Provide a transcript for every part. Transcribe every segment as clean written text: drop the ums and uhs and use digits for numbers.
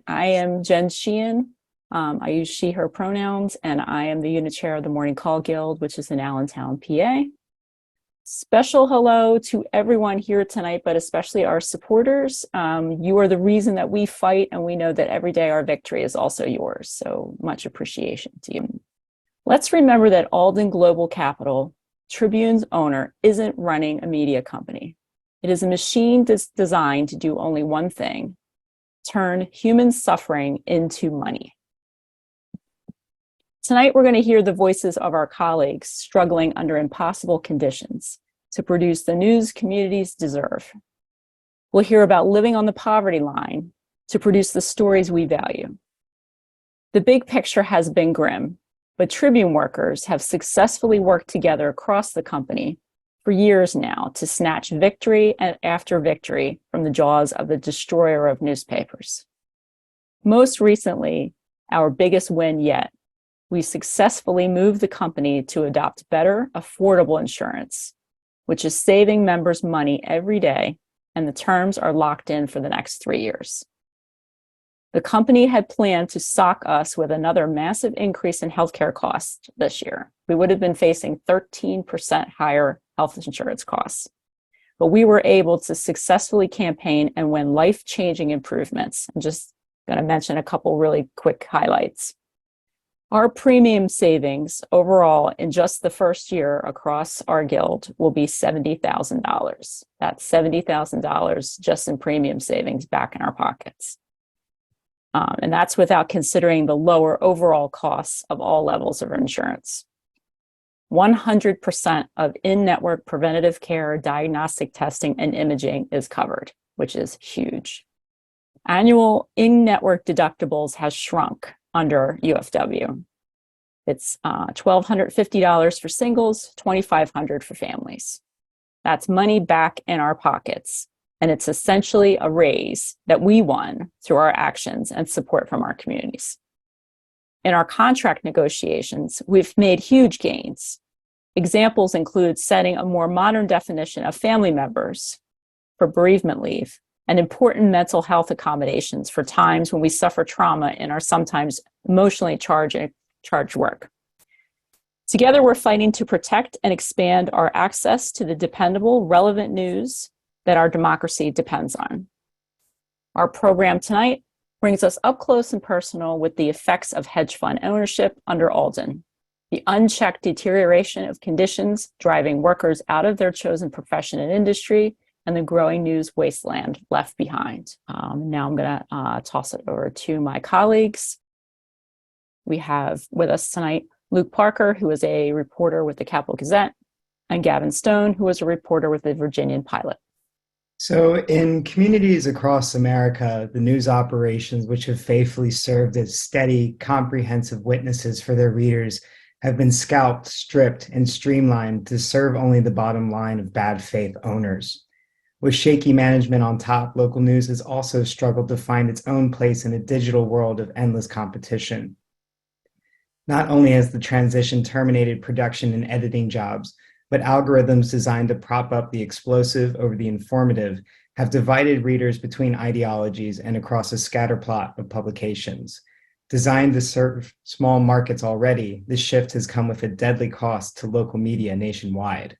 I am Jen Sheehan. I use she, her pronouns, and I am the unit chair of the Morning Call Guild, which is in Allentown, PA. Special hello to everyone here tonight, but especially our supporters. You are the reason that we fight, and we know that every day our victory is also yours. So much appreciation to you. Let's remember that Alden Global Capital, Tribune's owner, isn't running a media company. It is a machine designed to do only one thing: turn human suffering into money. Tonight, we're going to hear the voices of our colleagues struggling under impossible conditions to produce the news communities deserve. We'll hear about living on the poverty line to produce the stories we value. The big picture has been grim, but Tribune workers have successfully worked together across the company for years now to snatch victory after victory from the jaws of the destroyer of newspapers. Most recently, our biggest win yet, we successfully moved the company to adopt better, affordable insurance, which is saving members money every day, and the terms are locked in for the next 3 years. The company had planned to sock us with another massive increase in healthcare costs this year. We would have been facing 13% higher health insurance costs. But we were able to successfully campaign and win life-changing improvements. I'm just going to mention a couple really quick highlights. Our premium savings overall in just the first year across our guild will be $70,000. That's $70,000 just in premium savings back in our pockets. And that's without considering the lower overall costs of all levels of insurance. 100% of in-network preventative care, diagnostic testing, and imaging is covered, which is huge. Annual in-network deductibles has shrunk under UFW. It's $1,250 for singles, $2,500 for families. That's money back in our pockets, and it's essentially a raise that we won through our actions and support from our communities. In our contract negotiations, we've made huge gains. Examples include setting a more modern definition of family members for bereavement leave and important mental health accommodations for times when we suffer trauma in our sometimes emotionally charged work. Together, we're fighting to protect and expand our access to the dependable, relevant news that our democracy depends on. Our program tonight brings us up close and personal with the effects of hedge fund ownership under Alden, the unchecked deterioration of conditions driving workers out of their chosen profession and industry, and the growing news wasteland left behind. Now I'm going to toss it over to my colleagues. We have with us tonight Luke Parker, who is a reporter with the Capital Gazette, and Gavin Stone, who is a reporter with the Virginian Pilot. So in communities across America, the news operations, which have faithfully served as steady, comprehensive witnesses for their readers, have been scalped, stripped, and streamlined to serve only the bottom line of bad faith owners. With shaky management on top, local news has also struggled to find its own place in a digital world of endless competition. Not only has the transition terminated production and editing jobs, but algorithms designed to prop up the explosive over the informative have divided readers between ideologies and across a scatterplot of publications. Designed to serve small markets already, this shift has come with a deadly cost to local media nationwide.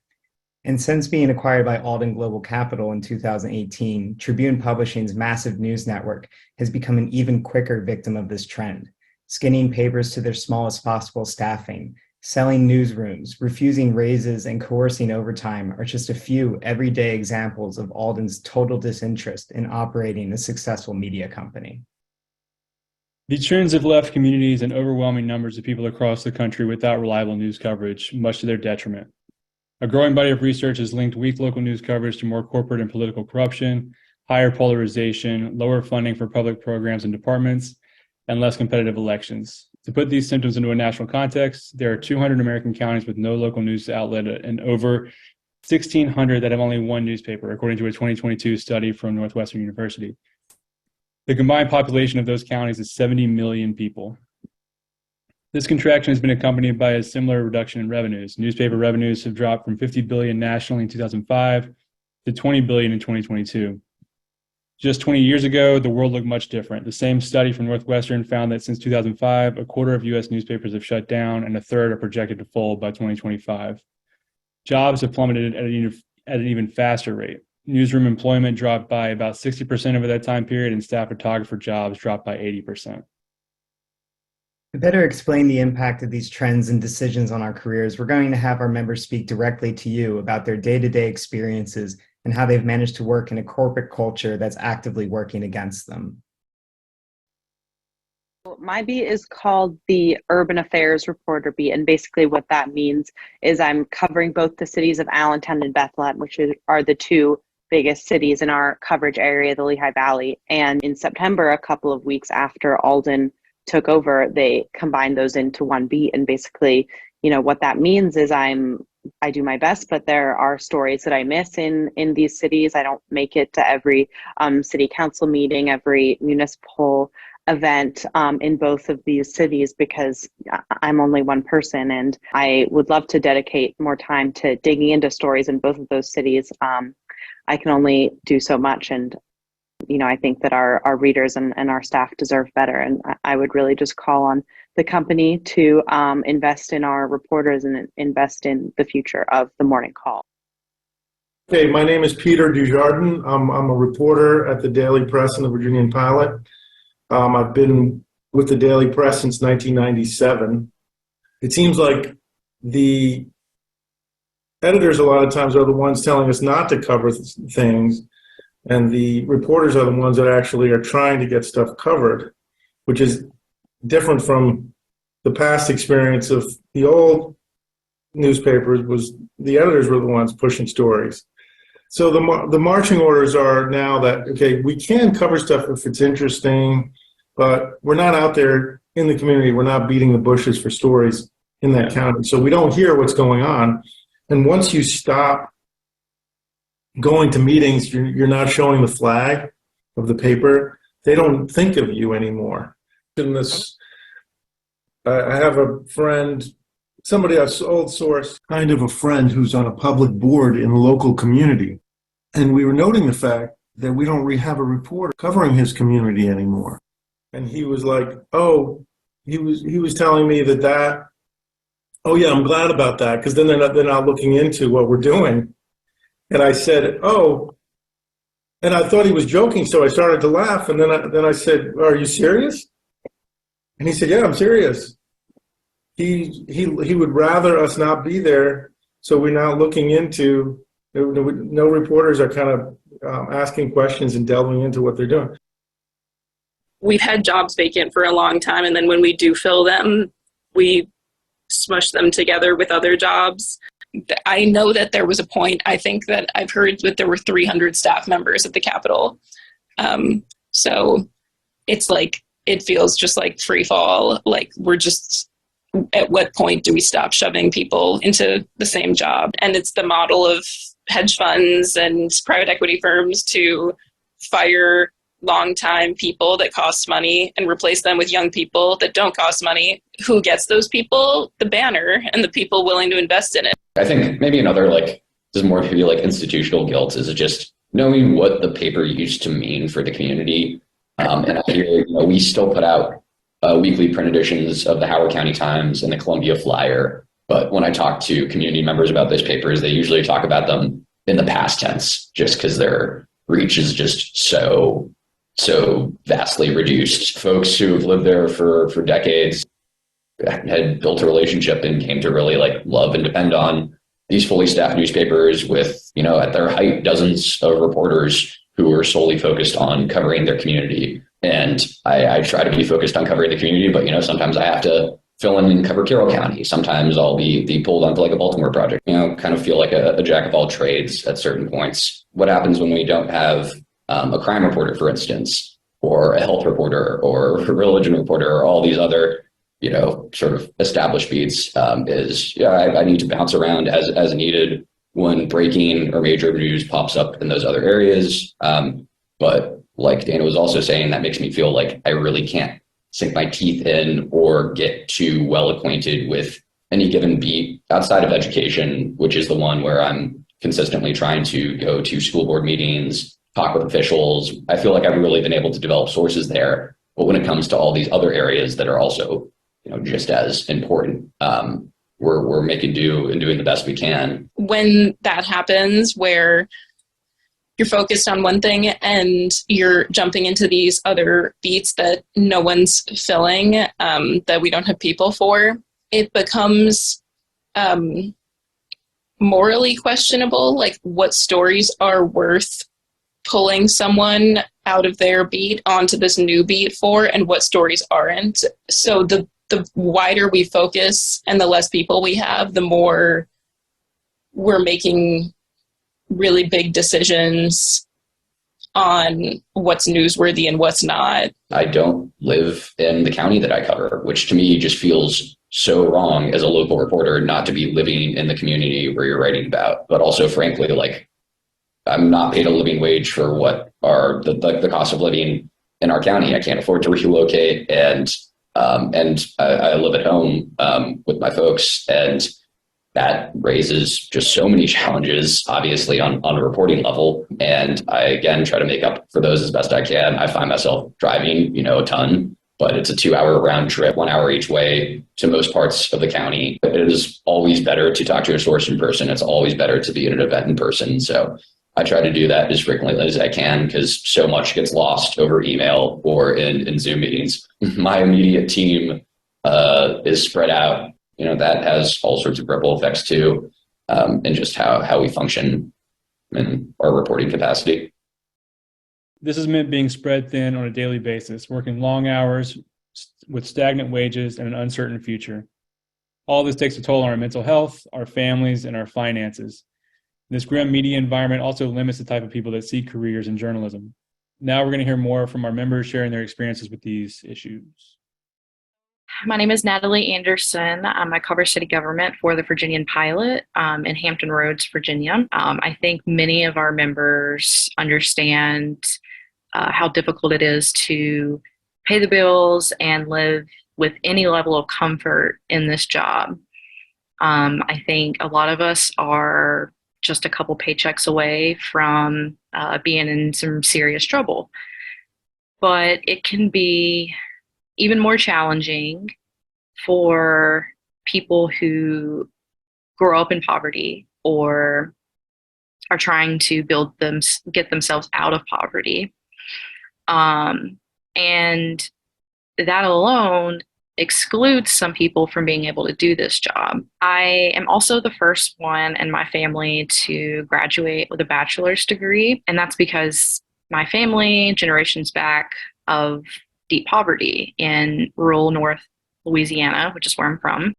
And since being acquired by Alden Global Capital in 2018, Tribune Publishing's massive news network has become an even quicker victim of this trend, skinning papers to their smallest possible staffing, selling newsrooms, refusing raises, and coercing overtime are just a few everyday examples of Alden's total disinterest in operating a successful media company. These trends have left communities and overwhelming numbers of people across the country without reliable news coverage, much to their detriment. A growing body of research has linked weak local news coverage to more corporate and political corruption, higher polarization, lower funding for public programs and departments, and less competitive elections. To put these symptoms into a national context, there are 200 American counties with no local news outlet and over 1,600 that have only one newspaper, according to a 2022 study from Northwestern University. The combined population of those counties is 70 million people. This contraction has been accompanied by a similar reduction in revenues. Newspaper revenues have dropped from $50 billion nationally in 2005 to $20 billion in 2022. Just 20 years ago, the world looked much different. The same study from Northwestern found that since 2005, a quarter of U.S. newspapers have shut down and a third are projected to fold by 2025. Jobs have plummeted at an even faster rate. Newsroom employment dropped by about 60% over that time period, and staff photographer jobs dropped by 80%. To better explain the impact of these trends and decisions on our careers, we're going to have our members speak directly to you about their day-to-day experiences and how they've managed to work in a corporate culture that's actively working against them. My beat is called the Urban Affairs Reporter Beat, and basically what that means is I'm covering both the cities of Allentown and Bethlehem, which are the two biggest cities in our coverage area, the Lehigh Valley. And in September, a couple of weeks after Alden took over, they combined those into one beat. And basically, what that means is I do my best, but there are stories that I miss in these cities. I don't make it to every city council meeting, every municipal event in both of these cities because I'm only one person, and I would love to dedicate more time to digging into stories in both of those cities. I can only do so much, and I think that our readers and our staff deserve better, and I would really just call on the company to invest in our reporters and invest in the future of the Morning Call. Okay, my name is Peter Dujardin. I'm a reporter at the Daily Press and the Virginian Pilot. I've been with the Daily Press since 1997. It seems like the editors a lot of times are the ones telling us not to cover things, and the reporters are the ones that actually are trying to get stuff covered, which is different from the past experience of the old newspapers. Was the editors were the ones pushing stories. So the marching orders are now that, okay, we can cover stuff if it's interesting, but we're not out there in the community. We're not beating the bushes for stories in that county. So we don't hear what's going on. And once you stop going to meetings, you're not showing the flag of the paper. They don't think of you anymore. In this, I have a friend, somebody, an old source, kind of a friend who's on a public board in a local community. And we were noting the fact that we don't have a reporter covering his community anymore. And he was like, oh, he was telling me that, oh yeah, I'm glad about that, because then they're not looking into what we're doing. And I said, oh, and I thought he was joking, so I started to laugh. And then I said, are you serious? And he said, yeah, I'm serious. He would rather us not be there, so we're not looking into. No reporters are kind of asking questions and delving into what they're doing. We've had jobs vacant for a long time, and then when we do fill them, we smush them together with other jobs. I know that there was a point, I think that I've heard that there were 300 staff members at the Capitol. So it's like, it feels just like free fall. Like we're just, at what point do we stop shoving people into the same job? And it's the model of hedge funds and private equity firms to fire long-time people that cost money and replace them with young people that don't cost money. Who gets those people? The banner and the people willing to invest in it. I think maybe another, there's more to be institutional guilt is just knowing what the paper used to mean for the community. And I hear, we still put out weekly print editions of the Howard County Times and the Columbia Flyer. But when I talk to community members about those papers, they usually talk about them in the past tense, just because their reach is just so vastly reduced. Folks who have lived there for decades had built a relationship and came to really love and depend on these fully staffed newspapers with, at their height, dozens of reporters who are solely focused on covering their community. And I try to be focused on covering the community, but, sometimes I have to fill in and cover Carroll County. Sometimes I'll be pulled onto a Baltimore project, kind of feel like a jack of all trades at certain points. What happens when we don't have a crime reporter, for instance, or a health reporter or a religion reporter or all these other, sort of established beats I need to bounce around as needed when breaking or major news pops up in those other areas. But like Dana was also saying, that makes me feel like I really can't sink my teeth in or get too well acquainted with any given beat outside of education, which is the one where I'm consistently trying to go to school board meetings, talk with officials. I feel like I've really been able to develop sources there. But when it comes to all these other areas that are also, just as important, we're making do and doing the best we can. When that happens, where you're focused on one thing and you're jumping into these other beats that no one's filling, that we don't have people for, it becomes morally questionable, like what stories are worth pulling someone out of their beat onto this new beat for, and what stories aren't. So the wider we focus and the less people we have, the more we're making really big decisions on what's newsworthy and what's not. I don't live in the county that I cover, which to me just feels so wrong as a local reporter not to be living in the community where you're writing about. But also, frankly, like, I'm not paid a living wage for what are the cost of living in our county. I can't afford to relocate, and I live at home with my folks, and that raises just so many challenges, obviously, on a reporting level. And I, again, try to make up for those as best I can. I find myself driving, a ton, but it's a 2-hour round trip, 1 hour each way to most parts of the county. It is always better to talk to your source in person. It's always better to be at an event in person. So I try to do that as frequently as I can, because so much gets lost over email or in Zoom meetings. My immediate team is spread out. That has all sorts of ripple effects too, and just how we function in our reporting capacity. This has meant being spread thin on a daily basis, working long hours with stagnant wages and an uncertain future. All this takes a toll on our mental health, our families, and our finances. This grim media environment also limits the type of people that seek careers in journalism. Now we're going to hear more from our members sharing their experiences with these issues. My name is Natalie Anderson. I cover city government for the Virginian Pilot in Hampton Roads, Virginia. I think many of our members understand how difficult it is to pay the bills and live with any level of comfort in this job. I think a lot of us are just a couple paychecks away from being in some serious trouble. But it can be even more challenging for people who grow up in poverty or are trying to get themselves out of poverty. And that alone excludes some people from being able to do this job. I am also the first one in my family to graduate with a bachelor's degree, and that's because my family, generations back, of deep poverty in rural North Louisiana, which is where I'm from,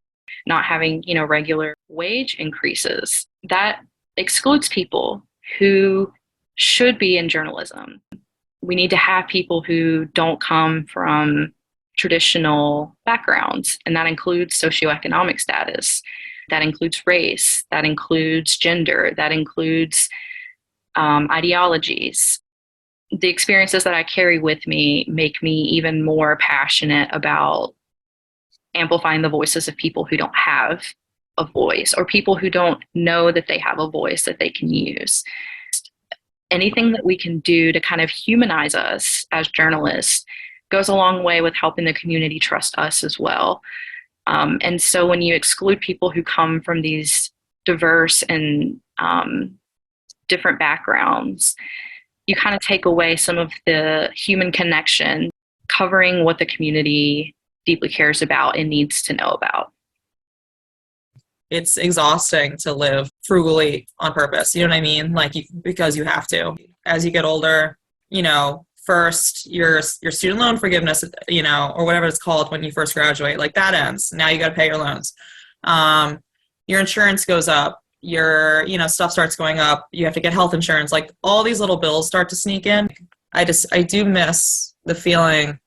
not having, regular wage increases. That excludes people who should be in journalism. We need to have people who don't come from traditional backgrounds, and that includes socioeconomic status, that includes race, that includes gender, that includes ideologies. The experiences that I carry with me make me even more passionate about amplifying the voices of people who don't have a voice, or people who don't know that they have a voice that they can use. Anything that we can do to kind of humanize us as journalists goes a long way with helping the community trust us as well. And so when you exclude people who come from these diverse and different backgrounds, you kind of take away some of the human connection, covering what the community deeply cares about and needs to know about. It's exhausting to live frugally on purpose. You know what I mean? Because you have to. As you get older, first your student loan forgiveness, or whatever it's called when you first graduate, that ends. Now you got to pay your loans. Your insurance goes up. Your stuff starts going up. You have to get health insurance. All these little bills start to sneak in. I do miss the feeling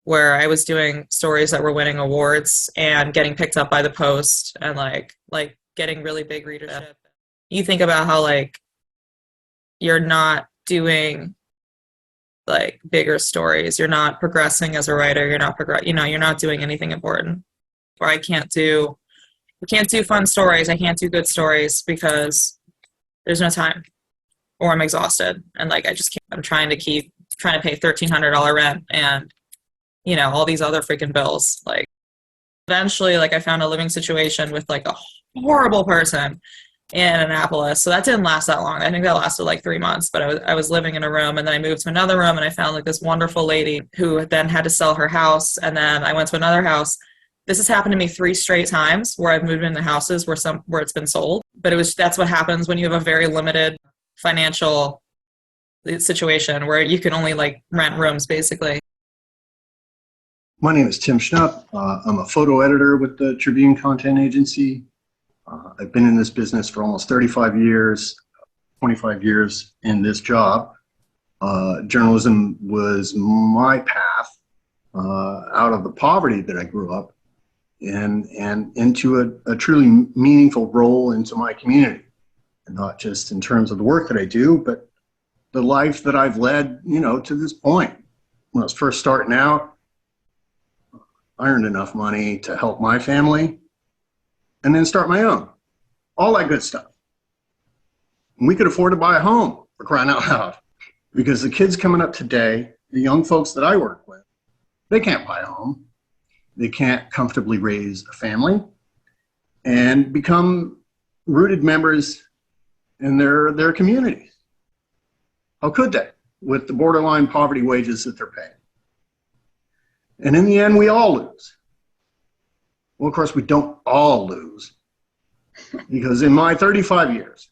where I was doing stories that were winning awards and getting picked up by the Post and getting really big readership. You think about how you're not doing bigger stories. You're not progressing as a writer. You're not you're not doing anything important. Or I can't do fun stories. I can't do good stories because there's no time. or I'm exhausted. And like, I just can't, I'm trying to pay $1,300 rent and, you know, all these other freaking bills. Like, eventually, like, I found a living situation with like a horrible person in Annapolis. So that didn't last that long. I think that lasted like 3 months, but I was living in a room, and then I moved to another room, and I found like this wonderful lady who then had to sell her house. And then I went to another house. This has happened to me 3 straight times where I've moved into houses where it's been sold. But that's what happens when you have a very limited financial situation where you can only like rent rooms basically. My name is Tim Schnupp. I'm a photo editor with the Tribune content agency. I've been in this business for almost 35 years, 25 years in this job. Journalism was my path out of the poverty that I grew up in and into a truly meaningful role into my community. And not just in terms of the work that I do, but the life that I've led, you know, to this point. When I was first starting out, I earned enough money to help my family and then start my own. All that good stuff. And we could afford to buy a home, for crying out loud. Because the kids coming up today, the young folks that I work with, they can't buy a home. They can't comfortably raise a family and become rooted members in their communities. How could they, with the borderline poverty wages that they're paying? And in the end, we all lose. Well, of course, we don't all lose, because in my 35 years,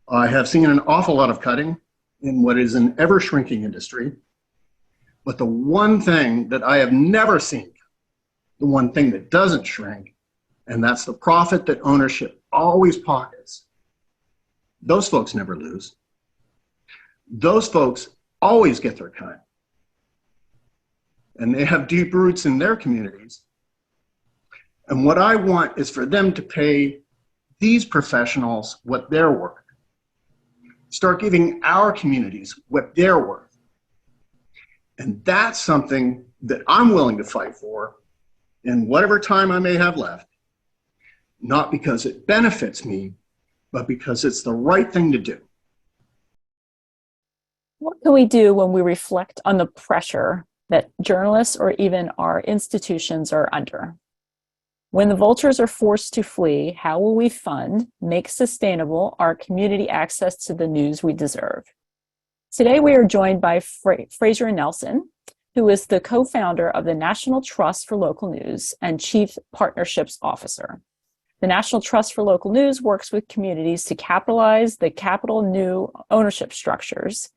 I have seen an awful lot of cutting in what is an ever-shrinking industry. But the one thing that I have never seen, the one thing that doesn't shrink, and that's the profit that ownership always pockets. Those folks never lose. Those folks always get their cut. And they have deep roots in their communities. And what I want is for them to pay these professionals what they're worth. Start giving our communities what they're worth. And that's something that I'm willing to fight for in whatever time I may have left, not because it benefits me, but because it's the right thing to do. What can we do when we reflect on the pressure that journalists or even our institutions are under? When the vultures are forced to flee, how will we fund, make sustainable our community access to the news we deserve? Today, we are joined by Fraser Nelson, who is the co-founder of the National Trust for Local News and Chief Partnerships Officer. The National Trust for Local News works with communities to capitalize the capital new ownership structures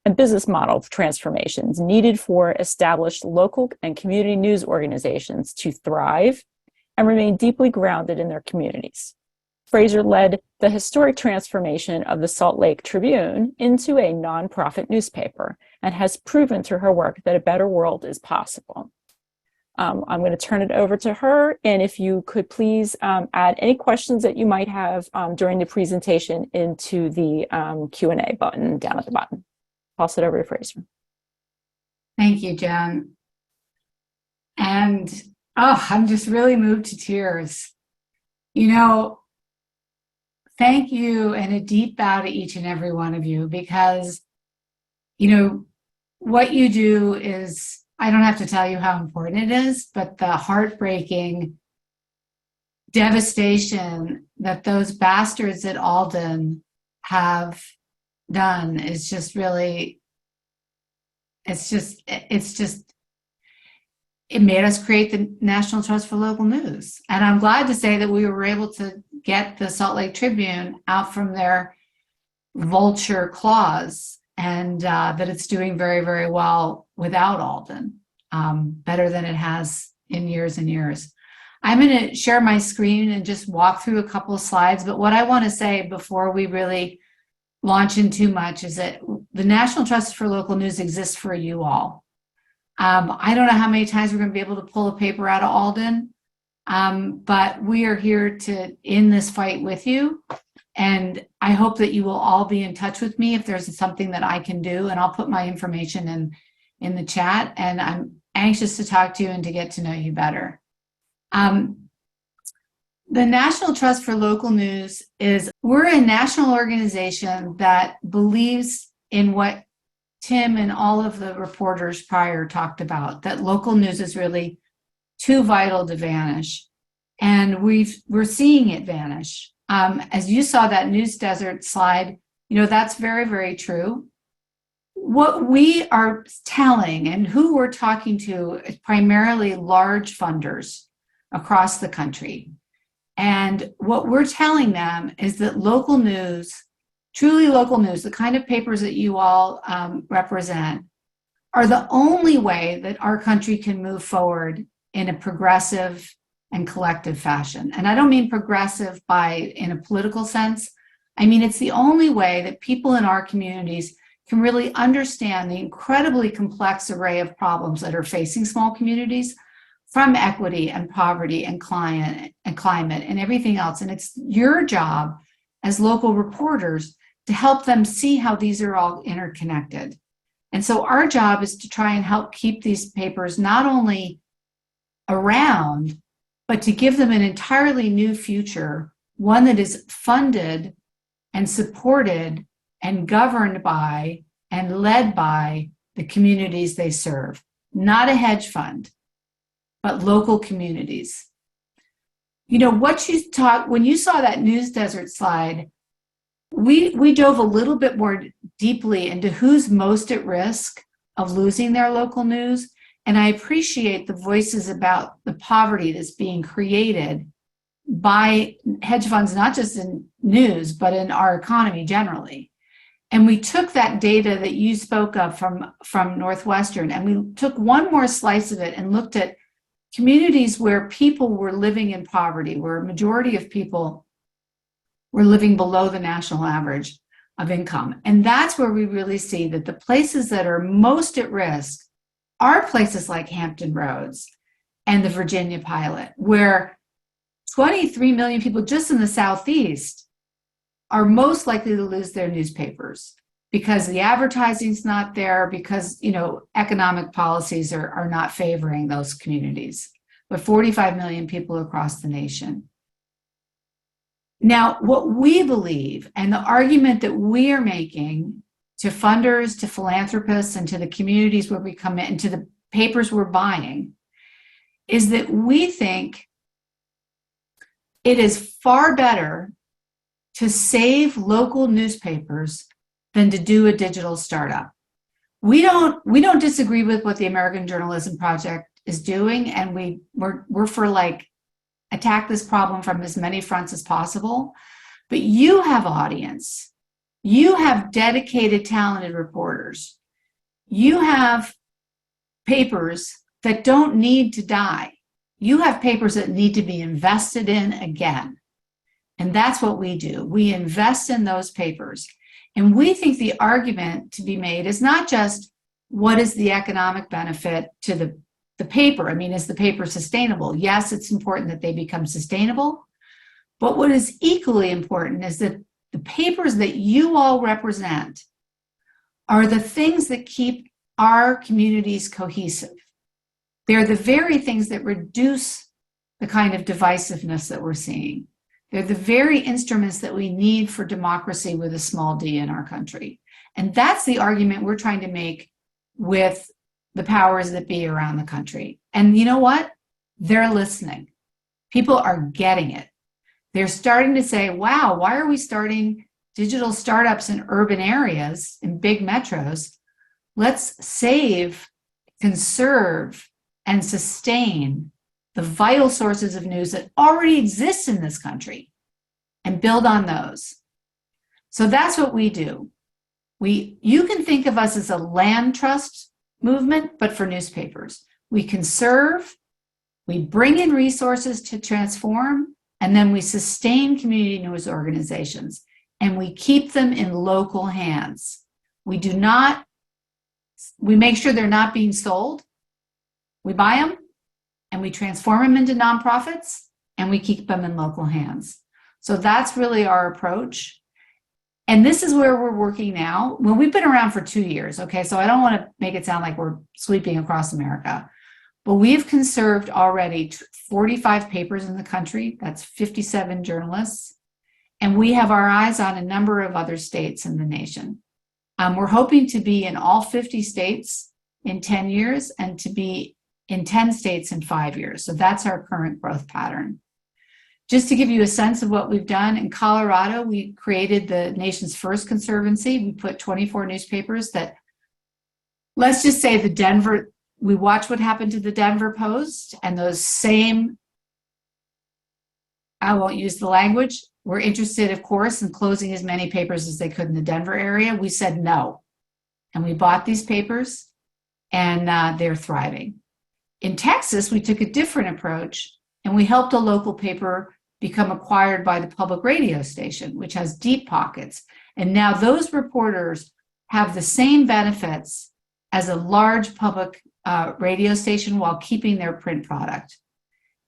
and business model transformations needed for established local and community news organizations to thrive and remain deeply grounded in their communities. Fraser led the historic transformation of the Salt Lake Tribune into a nonprofit newspaper and has proven through her work that a better world is possible. I'm going to turn it over to her, and if you could please add any questions that you might have during the presentation into the Q&A button down at the bottom. Pass it over to Fraser. Thank you, Jen. And I'm just really moved to tears. You know, thank you, and a deep bow to each and every one of you, because, you know, what you do is, I don't have to tell you how important it is, but the heartbreaking devastation that those bastards at Alden have done is just really, it made us create the National Trust for Local News. And I'm glad to say that we were able to get the Salt Lake Tribune out from their vulture claws, and that it's doing very, very well without Alden, better than it has in years and years. I'm going to share my screen and just walk through a couple of slides. But what I want to say before we really launch in too much is that the National Trust for Local News exists for you all. I don't know how many times we're going to be able to pull a paper out of Alden, but we are here to end this fight with you. And I hope that you will all be in touch with me if there's something that I can do, and I'll put my information in the chat, and I'm anxious to talk to you and to get to know you better. The National Trust for Local News we're a national organization that believes in what Tim and all of the reporters prior talked about, that local news is really too vital to vanish. And we're seeing it vanish. As you saw that news desert slide, that's very, very true. What we are telling and who we're talking to is primarily large funders across the country. And what we're telling them is that local news, truly local news, the kind of papers that you all represent, are the only way that our country can move forward in a progressive and collective fashion. And I don't mean progressive in a political sense. I mean, it's the only way that people in our communities can really understand the incredibly complex array of problems that are facing small communities, from equity and poverty and climate and everything else. And it's your job as local reporters to help them see how these are all interconnected. And so our job is to try and help keep these papers not only around, but to give them an entirely new future, one that is funded and supported and governed by and led by the communities they serve. Not a hedge fund, but local communities. What you taught, when you saw that news desert slide, we dove a little bit more deeply into who's most at risk of losing their local news. And I appreciate the voices about the poverty that's being created by hedge funds, not just in news, but in our economy generally. And we took that data that you spoke of from Northwestern, and we took one more slice of it and looked at communities where people were living in poverty, where a majority of people were living below the national average of income. And that's where we really see that the places that are most at risk are places like Hampton Roads and the Virginia pilot, where 23 million people just in the Southeast are most likely to lose their newspapers because the advertising's not there, because economic policies are not favoring those communities, but 45 million people across the nation. Now, what we believe and the argument that we are making to funders, to philanthropists, and to the communities where we come in, and to the papers we're buying, is that we think it is far better to save local newspapers than to do a digital startup. We don't disagree with what the American Journalism Project is doing, and we're for attack this problem from as many fronts as possible. But you have audience. You have dedicated, talented reporters. You have papers that don't need to die. You have papers that need to be invested in again. And that's what we do. We invest in those papers. And we think the argument to be made is not just what is the economic benefit to the paper. I mean, is the paper sustainable? Yes, it's important that they become sustainable. But what is equally important is that the papers that you all represent are the things that keep our communities cohesive. They're the very things that reduce the kind of divisiveness that we're seeing. They're the very instruments that we need for democracy with a small d in our country. And that's the argument we're trying to make with the powers that be around the country. And you know what? They're listening. People are getting it. They're starting to say, wow, why are we starting digital startups in urban areas, in big metros? Let's save, conserve, and sustain the vital sources of news that already exist in this country and build on those. So that's what we do. You can think of us as a land trust movement, but for newspapers. We conserve, we bring in resources to transform, and then we sustain community news organizations, and we keep them in local hands. We make sure they're not being sold. We buy them, and we transform them into nonprofits, and we keep them in local hands. So that's really our approach. And this is where we're working now. Well, we've been around for 2 years, okay? So I don't want to make it sound like we're sweeping across America. But we've conserved already 45 papers in the country. That's 57 journalists. And we have our eyes on a number of other states in the nation. We're hoping to be in all 50 states in 10 years and to be in 10 states in 5 years. So that's our current growth pattern. Just to give you a sense of what we've done, in Colorado, we created the nation's first conservancy. We put 24 newspapers that, let's just say we watch what happened to the Denver Post, and those same, I won't use the language, were interested, of course, in closing as many papers as they could in the Denver area. We said no. And we bought these papers, and they're thriving. In Texas, we took a different approach, and we helped a local paper become acquired by the public radio station, which has deep pockets. And now those reporters have the same benefits as a large public radio station while keeping their print product.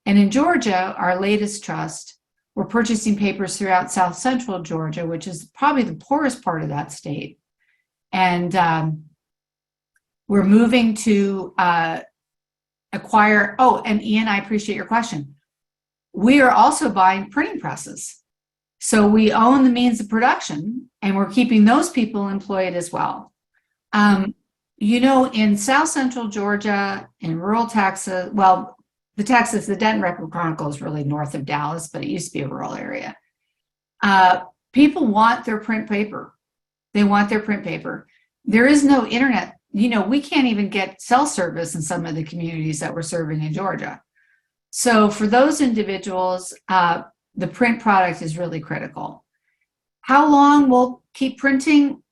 And in Georgia, our latest trust, we're purchasing papers throughout South Central Georgia, which is probably the poorest part of that state. And we're moving to acquire, and Ian, I appreciate your question. We are also buying printing presses. So we own the means of production, and we're keeping those people employed as well. In South Central Georgia, in rural Texas, the Denton Record Chronicle is really north of Dallas, but it used to be a rural area. People want their print paper. They want their print paper. There is no internet. We can't even get cell service in some of the communities that we're serving in Georgia. So for those individuals, the print product is really critical. How long we'll keep printing?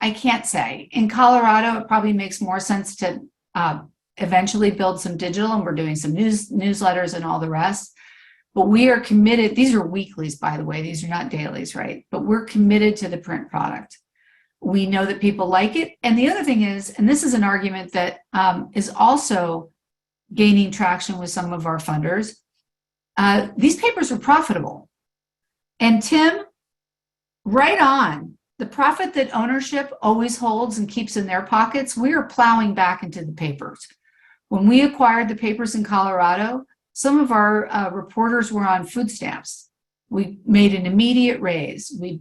I can't say. In Colorado, it probably makes more sense to eventually build some digital, and we're doing some newsletters and all the rest. But we are committed. These are weeklies, by the way. These are not dailies, right? But we're committed to the print product. We know that people like it. And the other thing is, and this is an argument that is also gaining traction with some of our funders, these papers are profitable. And Tim, right on. The profit that ownership always holds and keeps in their pockets, we are plowing back into the papers. When we acquired the papers in Colorado, some of our reporters were on food stamps. We made an immediate raise. We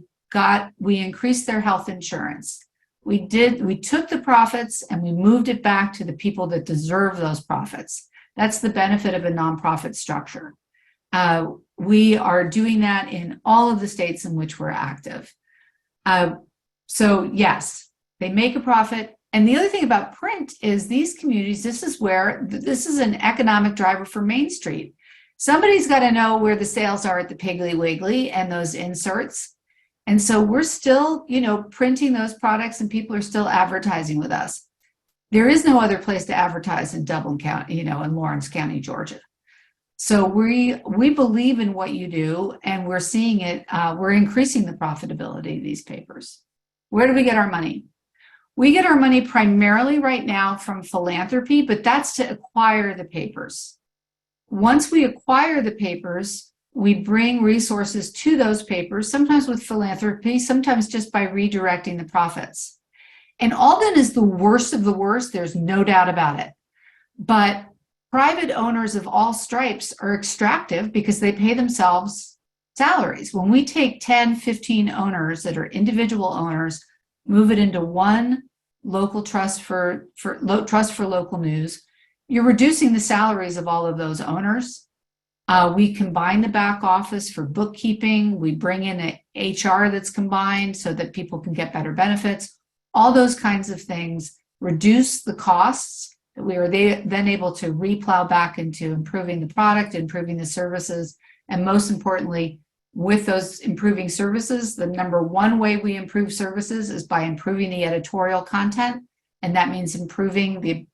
increased their health insurance. We took the profits and we moved it back to the people that deserve those profits. That's the benefit of a nonprofit structure. We are doing that in all of the states in which we're active. So yes, they make a profit. And the other thing about print is these communities, this is an economic driver for Main Street. Somebody's got to know where the sales are at the Piggly Wiggly and those inserts. And so we're still, printing those products, and people are still advertising with us. There is no other place to advertise in Dublin County, in Lawrence County, Georgia. So we believe in what you do, and we're seeing it. We're increasing the profitability of these papers. Where do we get our money? We get our money primarily right now from philanthropy, but that's to acquire the papers. Once we acquire the papers, we bring resources to those papers, sometimes with philanthropy, sometimes just by redirecting the profits. And Alden is the worst of the worst. There's no doubt about it. But private owners of all stripes are extractive because they pay themselves salaries. When we take 10, 15 owners that are individual owners, move it into one local trust for local news, you're reducing the salaries of all of those owners. We combine the back office for bookkeeping. We bring in an HR that's combined so that people can get better benefits. All those kinds of things reduce the costs that we are then able to replow back into improving the product, improving the services, and most importantly, with those improving services, the number one way we improve services is by improving the editorial content, and that means improving the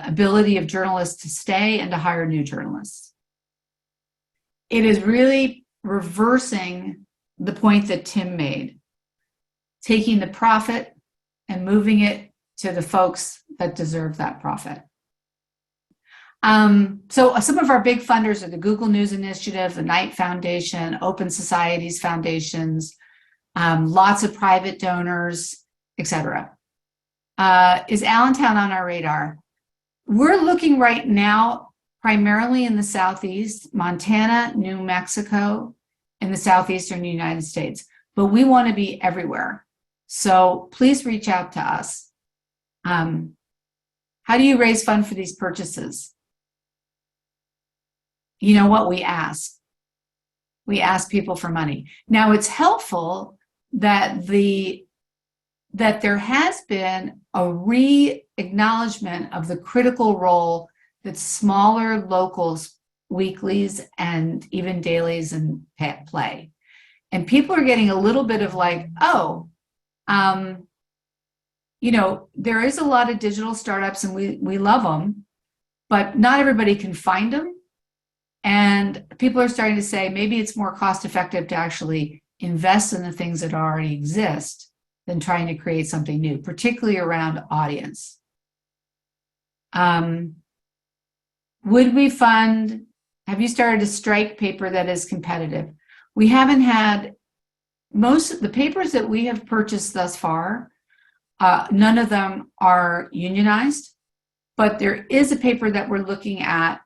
ability of journalists to stay and to hire new journalists. It is really reversing the point that Tim made, taking the profit and moving it to the folks that deserve that profit. So some of our big funders are the Google News Initiative, the Knight Foundation, Open Societies Foundations, lots of private donors, etc. Is Allentown on our radar? We're looking right now primarily in the Southeast, Montana, New Mexico, and the Southeastern United States, but we want to be everywhere. So please reach out to us. How do you raise funds for these purchases? You know what? We ask people for money. Now, it's helpful that there has been a re-acknowledgement of the critical role that smaller locals, weeklies, and even dailies and play. And people are getting a little bit of like, oh, you know, there is a lot of digital startups and we love them, but not everybody can find them. And people are starting to say maybe it's more cost effective to actually invest in the things that already exist than trying to create something new, particularly around audience. Would we fund, have you started a strike paper that is competitive? We haven't had, most of the papers that we have purchased thus far, none of them are unionized, but there is a paper that we're looking at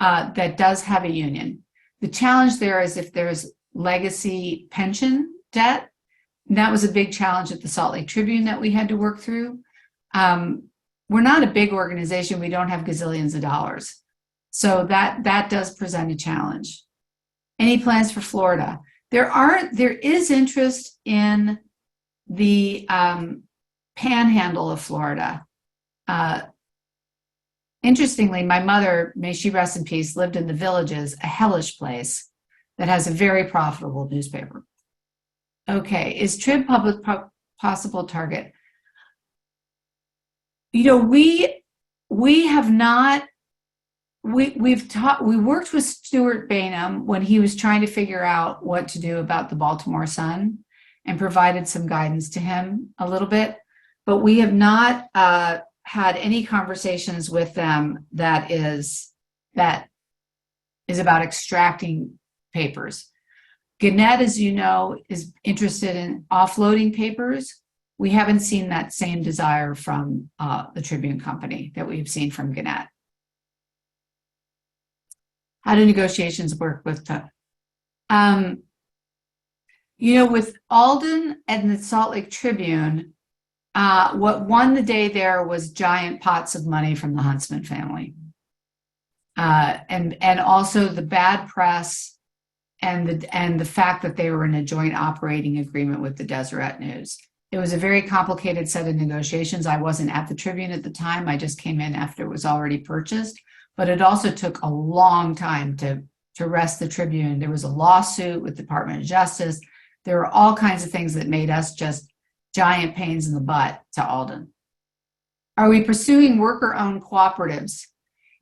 that does have a union. The challenge there is if there's legacy pension debt, and that was a big challenge at the Salt Lake Tribune that we had to work through. We're not a big organization. We don't have gazillions of dollars. So that does present a challenge. Any plans for Florida? There is interest in the panhandle of Florida. Interestingly, my mother, may she rest in peace, lived in the Villages, a hellish place that has a very profitable newspaper. Okay, is Trib Public possible target? You know, we have not, we worked with Stuart Bainham when he was trying to figure out what to do about the Baltimore Sun and provided some guidance to him a little bit, but we have not had any conversations with them that is about extracting papers. Gannett, as you know, is interested in offloading papers. We haven't seen that same desire from the Tribune Company that we've seen from Gannett. How do negotiations work with you know, with Alden and the Salt Lake Tribune, what won the day there was giant pots of money from the Huntsman family. And also the bad press and the fact that they were in a joint operating agreement with the Deseret News. It was a very complicated set of negotiations. I wasn't at the Tribune at the time. I just came in after it was already purchased, but it also took a long time to rest the Tribune. There was a lawsuit with the Department of Justice. There were all kinds of things that made us just giant pains in the butt to Alden. Are we pursuing worker-owned cooperatives?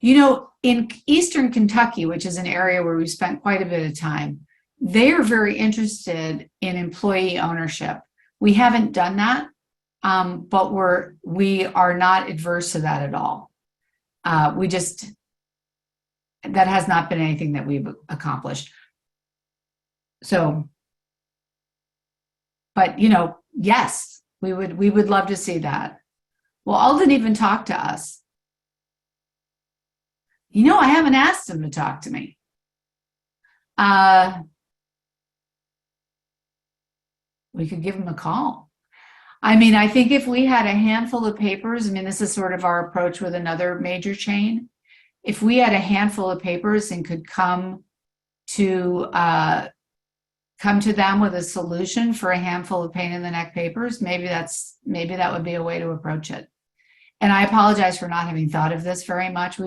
You know, in Eastern Kentucky, which is an area where we spent quite a bit of time, they are very interested in employee ownership. We haven't done that, but we are not adverse to that at all. That has not been anything that we've accomplished. So, but you know, yes, we would love to see that. Well, Alden even talked to us. You know, I haven't asked him to talk to me. We could give him a call. I mean, I think if we had a handful of papers, I mean, this is sort of our approach with another major chain. If we had a handful of papers and could come to them with a solution for a handful of pain in the neck papers, maybe that would be a way to approach it. And I apologize for not having thought of this very much.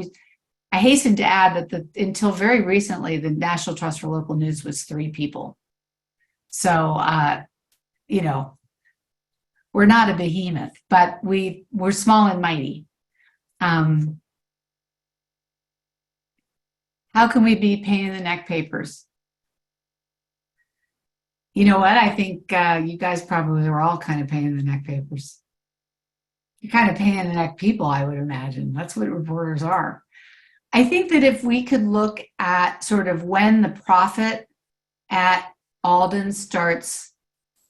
I hasten to add that until very recently, the National Trust for Local News was 3 people. So, you know, we're not a behemoth, but we're small and mighty. How can we be pain in the neck papers? You know what? I think you guys probably were all kind of pain in the neck papers. You're kind of pain in the neck people, I would imagine. That's what reporters are. I think that if we could look at sort of when the profit at Alden starts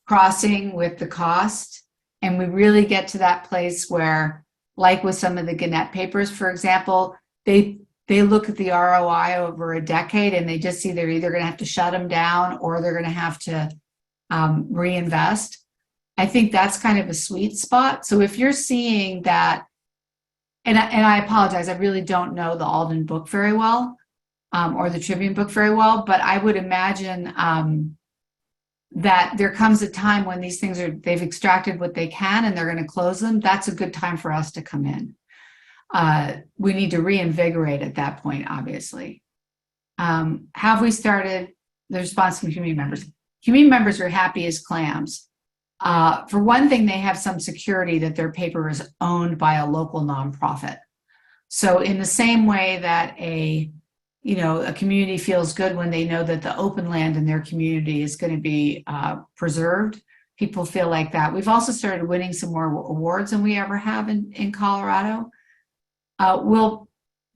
crossing with the cost, and we really get to that place where like with some of the Gannett papers, for example, they look at the ROI over a decade and they just see they're either going to have to shut them down or they're going to have to reinvest. I think that's kind of a sweet spot. So if you're seeing that, and I apologize, I really don't know the Alden book very well, or the Tribune book very well, but I would imagine that there comes a time when these things they've extracted what they can and they're going to close them. That's a good time for us to come in. We need to reinvigorate at that point, obviously. Have we started the response from community members? Community members are happy as clams. For one thing, they have some security that their paper is owned by a local nonprofit. So in the same way that a community feels good when they know that the open land in their community is going to be preserved, people feel like that. We've also started winning some more awards than we ever have in Colorado. Will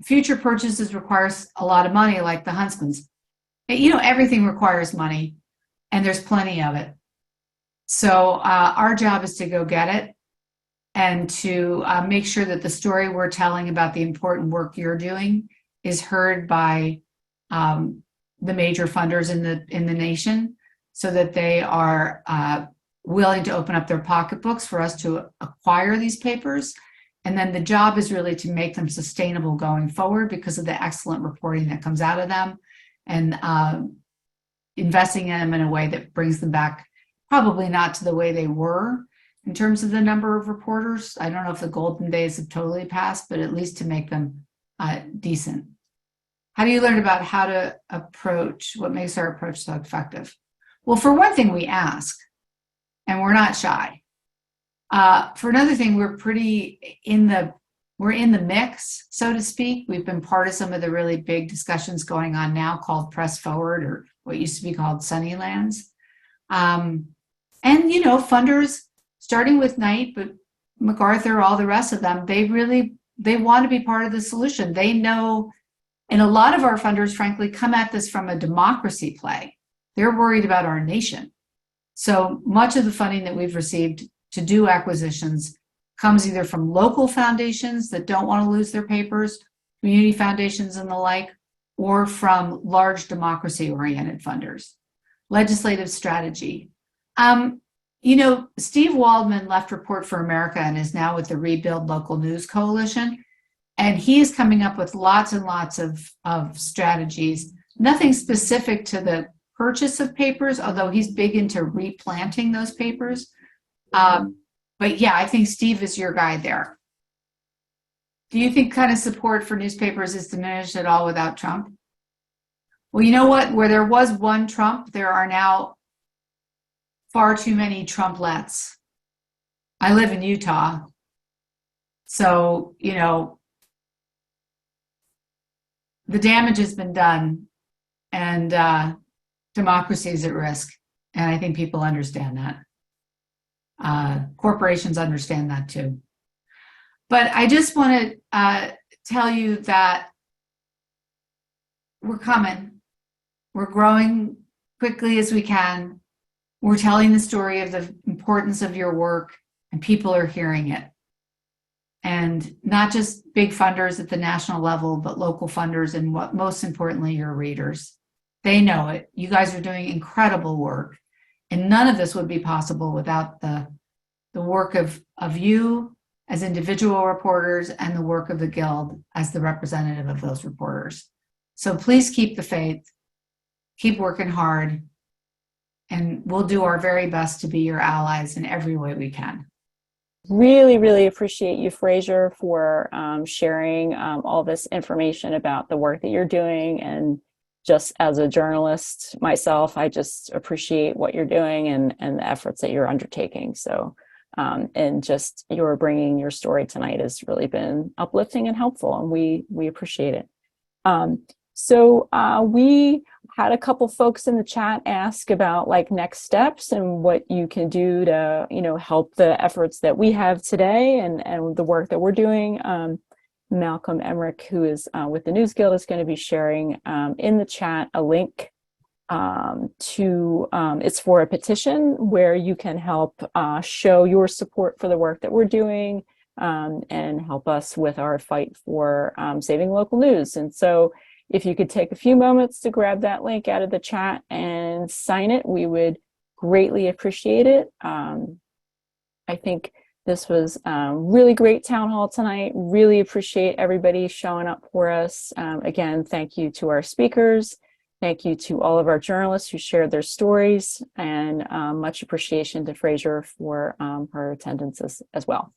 future purchases require a lot of money, like the Huntsman's? Everything requires money, and there's plenty of it. So our job is to go get it and to make sure that the story we're telling about the important work you're doing is heard by the major funders in the nation, so that they are willing to open up their pocketbooks for us to acquire these papers. And then the job is really to make them sustainable going forward because of the excellent reporting that comes out of them, and investing in them in a way that brings them back, probably not to the way they were in terms of the number of reporters. I don't know if the golden days have totally passed, but at least to make them decent. How do you learn about how to approach, what makes our approach so effective? Well, for one thing, we ask, and we're not shy. For another thing, we're in the mix, so to speak. We've been part of some of the really big discussions going on now called Press Forward, or what used to be called Sunnylands. And, funders, starting with Knight, but MacArthur, all the rest of them, they want to be part of the solution. They know, and a lot of our funders, frankly, come at this from a democracy play. They're worried about our nation. So much of the funding that we've received to do acquisitions comes either from local foundations that don't want to lose their papers, community foundations and the like, or from large democracy-oriented funders. Legislative strategy. Steve Waldman left Report for America and is now with the Rebuild Local News Coalition. And he is coming up with lots and lots of strategies, nothing specific to the purchase of papers, although he's big into replanting those papers. But yeah, I think Steve is your guy there. Do you think kind of support for newspapers is diminished at all without Trump? Well, you know what? Where there was one Trump, there are now far too many Trumplets. I live in Utah. So, the damage has been done, and democracy is at risk. And I think people understand that. Corporations understand that too. But I just want to tell you that we're coming. We're growing quickly as we can. We're telling the story of the importance of your work, and people are hearing it. And not just big funders at the national level, but local funders, and what most importantly, your readers. They know it. You guys are doing incredible work. And none of this would be possible without the work of you as individual reporters and the work of the Guild as the representative of those reporters. So please keep the faith, keep working hard, and we'll do our very best to be your allies in every way we can. Really, really appreciate you, Fraser, for sharing all this information about the work that you're doing. And just as a journalist myself, I just appreciate what you're doing and the efforts that you're undertaking. So, and just your bringing your story tonight has really been uplifting and helpful, and we appreciate it. So we had a couple folks in the chat ask about next steps and what you can do to, help the efforts that we have today and the work that we're doing. Malcolm Emmerich, who is with the News Guild, is going to be sharing in the chat a link to, it's for a petition where you can help show your support for the work that we're doing. and help us with our fight for saving local news. And so if you could take a few moments to grab that link out of the chat and sign it, we would greatly appreciate it. I think this was a really great town hall tonight. Really appreciate everybody showing up for us. Again, thank you to our speakers. Thank you to all of our journalists who shared their stories, and much appreciation to Fraser for her attendance as well.